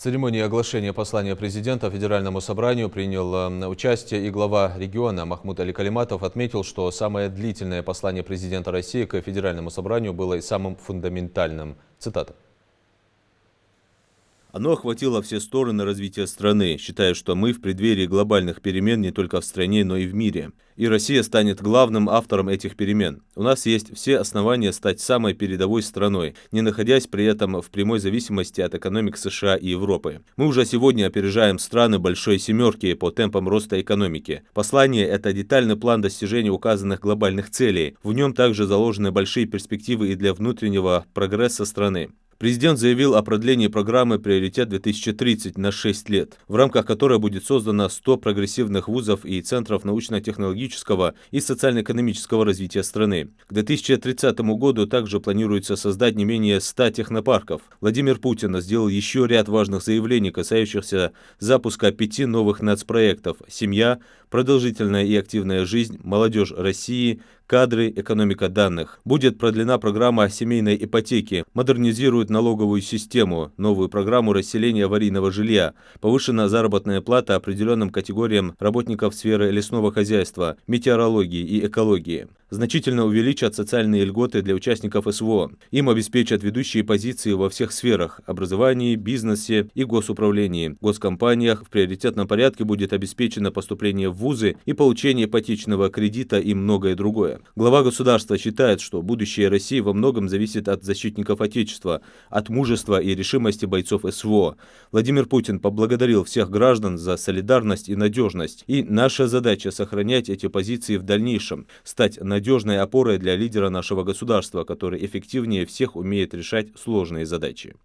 церемонии оглашения послания президента Федеральному собранию принял участие и глава региона Махмуд Али Калиматов. Отметил, что самое длительное послание президента России к Федеральному собранию было и самым фундаментальным. Цитата. Оно охватило все стороны развития страны, считая, что мы в преддверии глобальных перемен не только в стране, но и в мире. И Россия станет главным автором этих перемен. У нас есть все основания стать самой передовой страной, не находясь при этом в прямой зависимости от экономик США и Европы. Мы уже сегодня опережаем страны Большой Семерки по темпам роста экономики. Послание – это детальный план достижения указанных глобальных целей. В нем также заложены большие перспективы и для внутреннего прогресса страны. Президент заявил о продлении программы «Приоритет-2030» на 6 лет, в рамках которой будет создано 100 прогрессивных вузов и центров научно-технологического и социально-экономического развития страны. К 2030 году также планируется создать не менее 100 технопарков. Владимир Путин сделал еще ряд важных заявлений, касающихся запуска 5 новых нацпроектов: «Семья», «Продолжительная и активная жизнь», «Молодежь России», «Кадры», «Экономика данных». Будет продлена программа семейной ипотеки, модернизируют налоговую систему, новую программу расселения аварийного жилья, повышена заработная плата определенным категориям работников сферы лесного хозяйства, метеорологии и экологии. Значительно увеличат социальные льготы для участников СВО. Им обеспечат ведущие позиции во всех сферах – образовании, бизнесе и госуправлении. В госкомпаниях в приоритетном порядке будет обеспечено поступление в вузы и получение ипотечного кредита и многое другое. Глава государства считает, что будущее России во многом зависит от защитников Отечества, от мужества и решимости бойцов СВО. Владимир Путин поблагодарил всех граждан за солидарность и надежность. И наша задача – сохранять эти позиции в дальнейшем, стать надежной опорой для лидера нашего государства, который эффективнее всех умеет решать сложные задачи.